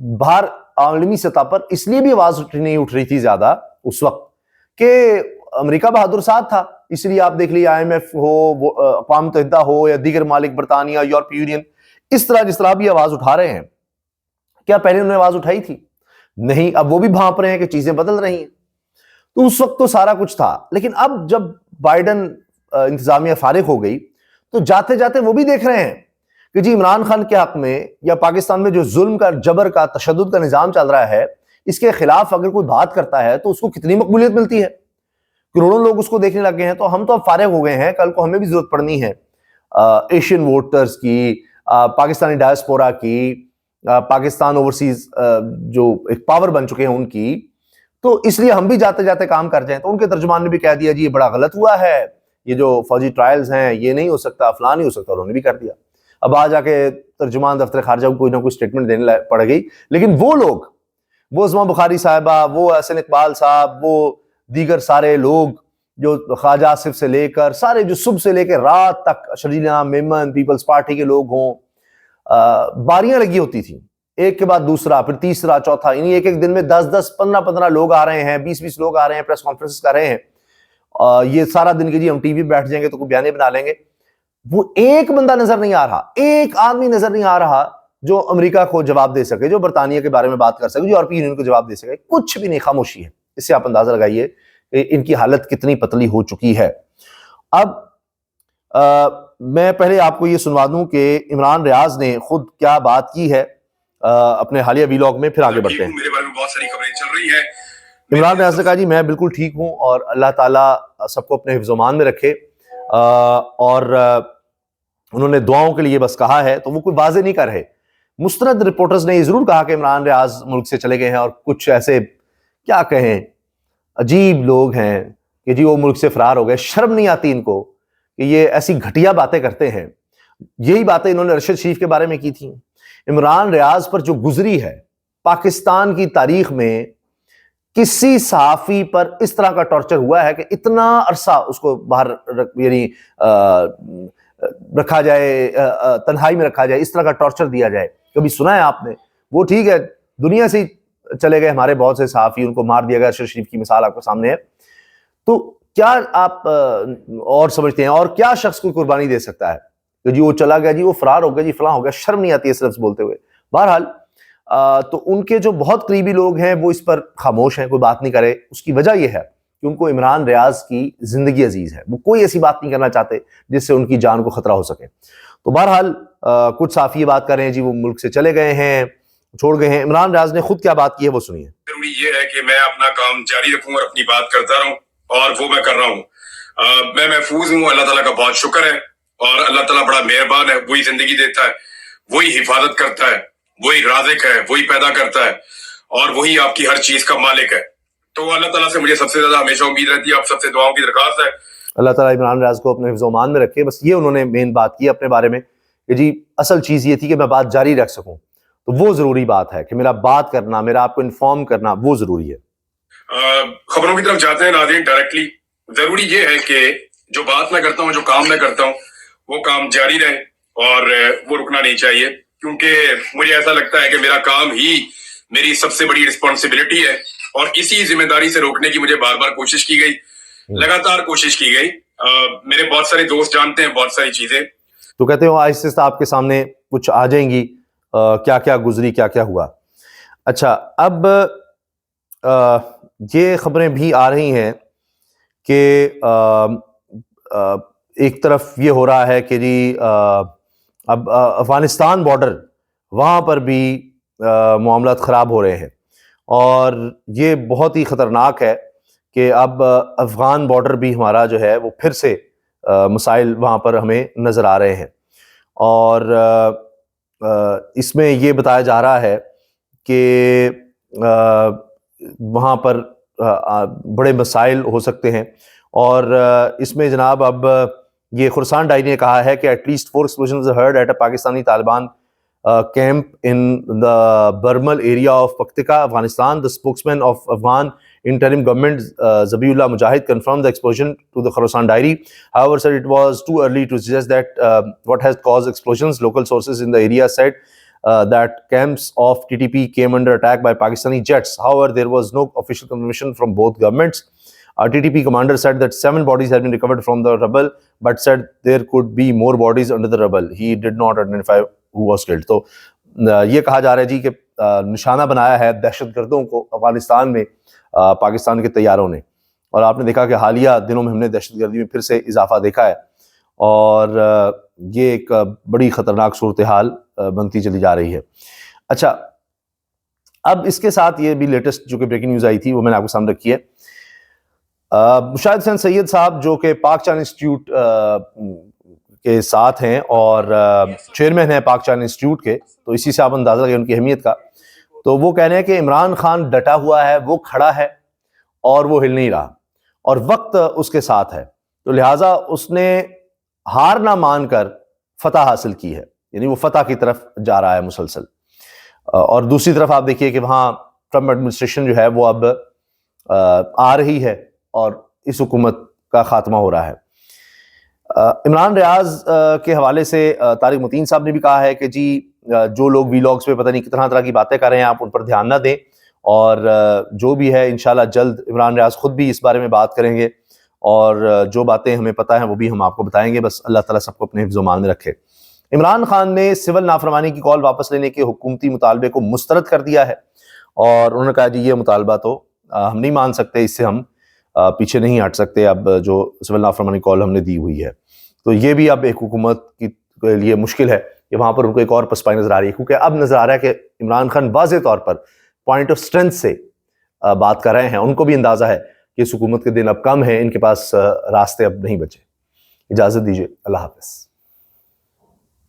باہر عالمی سطح پر اس لیے بھی آواز نہیں اٹھ رہی تھی زیادہ اس وقت کہ امریکہ بہادر ساتھ تھا، اس لیے آپ دیکھ لیے IMF ہو، اقوام متحدہ ہو یا دیگر ممالک، برطانیہ، یورپی یونین، اس طرح جس طرح بھی آواز اٹھا رہے ہیں، کیا پہلے انہوں نے آواز اٹھائی تھی؟ نہیں. اب وہ بھی بھانپ رہے ہیں کہ چیزیں بدل رہی ہیں. تو اس وقت تو سارا کچھ تھا، لیکن اب جب بائیڈن انتظامیہ فارغ ہو گئی تو جاتے جاتے وہ بھی دیکھ رہے ہیں کہ جی عمران خان کے حق میں یا پاکستان میں جو ظلم کا، جبر کا، تشدد کا نظام چل رہا ہے، اس کے خلاف اگر کوئی بات کرتا ہے تو اس کو کتنی مقبولیت ملتی ہے. کروڑوں لوگ اس کو دیکھنے لگ گئے ہیں. تو ہم تو اب فارغ ہو گئے ہیں، کل کو ہمیں بھی ضرورت پڑنی ہے ایشین ووٹرز کی، پاکستانی ڈائسپورا کی، پاکستان اوورسیز جو ایک پاور بن چکے ہیں ان کی. تو اس لیے ہم بھی جاتے جاتے کام کر جائیں. تو ان کے ترجمان نے بھی کہہ دیا جی یہ بڑا غلط ہوا ہے، یہ جو فوجی ٹرائلز ہیں یہ نہیں ہو سکتا، فلاں نہیں ہو سکتا، انہوں نے بھی کر دیا. اب آ جا کے ترجمان دفتر خارجہ کو کوئی نہ کوئی سٹیٹمنٹ دینے پڑ گئی. لیکن وہ لوگ، وہ عظمیٰ بخاری صاحبہ، وہ احسن اقبال صاحب، وہ دیگر سارے لوگ جو خواجہ آصف سے لے کر سارے، جو صبح سے لے کے رات تک، شرجیل میمن، پیپلز پارٹی کے لوگ ہوں، باریاں لگی ہوتی تھیں، ایک کے بعد دوسرا، پھر تیسرا، چوتھا، یعنی ایک ایک دن میں 10 15 لوگ آ رہے ہیں، 20 لوگ آ رہے ہیں، پریس کانفرنس کر رہے ہیں. یہ سارا دن کے جی ہم ٹی وی بیٹھ جائیں گے تو کوئی بیانے بنا لیں گے. وہ ایک بندہ نظر نہیں آ رہا، ایک آدمی نظر نہیں آ رہا جو امریکہ کو جواب دے سکے، جو برطانیہ کے بارے میں بات کر سکے، جو یورپی یونین کو جواب دے سکے. کچھ بھی نہیں، خاموشی ہے. اس سے آپ اندازہ لگائیے کہ ان کی حالت کتنی پتلی ہو چکی ہے. اب میں پہلے آپ کو یہ سنوا دوں کہ عمران ریاض نے خود کیا بات کی ہے اپنے حالیہ ویلاگ میں، پھر آگے بڑھتے ہیں. میرے بارے میں بہت ساری خبریں چل رہی ہیں. عمران ریاض نے کہا جی میں بالکل ٹھیک ہوں اور اللہ تعالیٰ سب کو اپنے حفظ و امان میں رکھے، اور انہوں نے دعاؤں کے لیے بس کہا ہے. تو وہ کوئی واضح نہیں کر رہے. مستند رپورٹرز نے یہ ضرور کہا کہ عمران ریاض ملک سے چلے گئے ہیں، اور کچھ ایسے کیا کہیں عجیب لوگ ہیں کہ جی وہ ملک سے فرار ہو گئے. شرم نہیں آتی ان کو کہ یہ ایسی گھٹیا باتیں کرتے ہیں. یہی باتیں انہوں نے ارشد شریف کے بارے میں کی تھیں. عمران ریاض پر جو گزری ہے پاکستان کی تاریخ میں، کسی صحافی پر اس طرح کا ٹارچر ہوا ہے کہ اتنا عرصہ اس کو باہر یعنی رکھا جائے، تنہائی میں رکھا جائے، اس طرح کا ٹارچر دیا جائے، کبھی سنا ہے آپ نے؟ وہ ٹھیک ہے دنیا سے ہی چلے گئے ہمارے بہت سے صحافی، ان کو مار دیا گیا. ارشد شریف کی مثال آپ کے سامنے ہے. تو کیا آپ اور سمجھتے ہیں، اور کیا شخص کوئی قربانی دے سکتا ہے کہ جی وہ چلا گیا، جی وہ فرار ہو گیا، جی فلاں ہو گیا؟ شرم نہیں آتی ہے اس لفظ بولتے ہوئے. بہرحال تو ان کے جو بہت قریبی لوگ ہیں وہ اس پر خاموش ہیں، کوئی بات نہیں کرے. اس کی وجہ یہ ہے کہ ان کو عمران ریاض کی زندگی عزیز ہے. وہ کوئی ایسی بات نہیں کرنا چاہتے جس سے ان کی جان کو خطرہ ہو سکے. تو بہرحال کچھ صحافی یہ بات کر رہے ہیں جی وہ ملک سے چلے گئے ہیں، چھوڑ گئے ہیں. عمران ریاض نے خود کیا بات کی ہے وہ سنیے. ضروری یہ ہے کہ میں اپنا کام جاری رکھوں اور اپنی بات کرتا رہوں، اور وہ میں کر رہا ہوں. میں محفوظ ہوں، اللہ تعالیٰ کا بہت شکر ہے. اور اللہ تعالیٰ بڑا مہربان ہے، وہی زندگی دیتا ہے، وہی حفاظت کرتا ہے، وہی رازق ہے، وہی پیدا کرتا ہے، اور وہی آپ کی ہر چیز کا مالک ہے. تو اللہ تعالیٰ سے مجھے سب سے زیادہ ہمیشہ امید رہتی ہے. آپ سب سے دعاؤں کی درخواست ہے. اللہ تعالیٰ عمران ریاض کو اپنے حفظ و امان میں رکھے. بس یہ انہوں نے مین بات کی اپنے بارے میں کہ جی اصل چیز یہ تھی کہ میں بات جاری رکھ سکوں. تو وہ ضروری بات ہے کہ میرا بات کرنا، میرا آپ کو انفارم کرنا وہ ضروری ہے. خبروں کی طرف جاتے ہیں ناظرین ڈائریکٹلی. ضروری یہ ہے کہ جو بات میں کرتا ہوں، جو کام میں کرتا ہوں، وہ کام جاری رہے اور وہ رکنا نہیں چاہیے، کیونکہ مجھے ایسا لگتا ہے کہ میرا کام ہی میری سب سے بڑی رسپانسبلٹی ہے. اور اسی ذمہ داری سے روکنے کی مجھے بار بار کوشش کی گئی، لگاتار کوشش کی گئی. میرے بہت سارے دوست جانتے ہیں بہت ساری چیزیں. تو کہتے ہو آہستہ آہستہ آپ کے سامنے کچھ آ جائیں گی، کیا کیا گزری، کیا کیا ہوا. اچھا اب یہ خبریں بھی آ رہی ہیں کہ ایک طرف یہ ہو رہا ہے کہ جی اب افغانستان بارڈر وہاں پر بھی معاملات خراب ہو رہے ہیں، اور یہ بہت ہی خطرناک ہے کہ اب افغان بارڈر بھی ہمارا جو ہے وہ پھر سے مسائل وہاں پر ہمیں نظر آ رہے ہیں. اور اس میں یہ بتایا جا رہا ہے کہ وہاں پر بڑے مسائل ہو سکتے ہیں. اور اس میں جناب اب یہ خراسان ڈائری نے کہا ہے کہ at least 4 explosions were heard at a Pakistani Taliban camp in the Barmal area of Paktika, Afghanistan. The spokesman of Afghan interim government Zabiullah Mujahid confirmed the explosion to the Khurasan Diary. However, said it was too early to suggest that what has caused explosions. Local sources in the area said that camps of TTP came under attack by Pakistani jets. However, there was no official confirmation from both governments. TTP commander said that 7 bodies had been recovered from the rubble, but said there could be more bodies under the rubble. He did not identify who was killed. تو یہ کہا جا رہا ہے جی کہ نشانہ بنایا ہے دہشت گردوں کو افغانستان میں پاکستان کے طیاروں نے، اور آپ نے دیکھا کہ حالیہ دنوں میں ہم نے دہشت گردی میں پھر سے اضافہ دیکھا ہے، اور یہ ایک بڑی خطرناک صورتحال بنتی چلی جا رہی ہے۔ اچھا، اب اس کے ساتھ یہ بھی لیٹسٹ جو کہ بریکنگ نیوز آئی تھی وہ میں نے آپ کو سامنے رکھی ہے۔ مشاہد حسین سید صاحب جو کہ پاک چین انسٹیٹیوٹ کے ساتھ ہیں اور چیئرمین ہیں پاک چین انسٹیٹیوٹ کے، تو اسی سے آپ اندازہ لگے ان کی اہمیت کا، تو وہ کہہ رہے ہیں کہ عمران خان ڈٹا ہوا ہے، وہ کھڑا ہے اور وہ ہل نہیں رہا، اور وقت اس کے ساتھ ہے، تو لہٰذا اس نے ہار نہ مان کر فتح حاصل کی ہے، یعنی وہ فتح کی طرف جا رہا ہے مسلسل۔ اور دوسری طرف آپ دیکھیے کہ وہاں ٹرمپ ایڈمنسٹریشن جو ہے وہ اب آ رہی ہے اور اس حکومت کا خاتمہ ہو رہا ہے۔ عمران ریاض کے حوالے سے طارق متین صاحب نے بھی کہا ہے کہ جی جو لوگ ویلاگز پہ پتہ نہیں کتنا طرح کی باتیں کر رہے ہیں آپ ان پر دھیان نہ دیں، اور جو بھی ہے انشاءاللہ جلد عمران ریاض خود بھی اس بارے میں بات کریں گے، اور جو باتیں ہمیں پتہ ہیں وہ بھی ہم آپ کو بتائیں گے، بس اللہ تعالیٰ سب کو اپنے حفظ و امان میں رکھے۔ عمران خان نے سول نافرمانی کی کال واپس لینے کے حکومتی مطالبے کو مسترد کر دیا ہے، اور انہوں نے کہا جی یہ مطالبہ تو ہم نہیں مان سکتے، اس سے ہم پیچھے نہیں ہٹ سکتے، اب جو سول نافرمانی کال ہم نے دی ہوئی ہے۔ تو یہ بھی اب ایک حکومت کے لیے مشکل ہے کہ وہاں پر ان کو ایک اور پسپائی نظر آ رہی ہے، کیونکہ اب نظر آ رہا ہے کہ عمران خان واضح طور پر پوائنٹ آف اسٹرینتھ سے بات کر رہے ہیں، ان کو بھی اندازہ ہے کہ اس حکومت کے دن اب کم ہیں، ان کے پاس راستے اب نہیں بچے۔ اجازت دیجیے، اللہ حافظ۔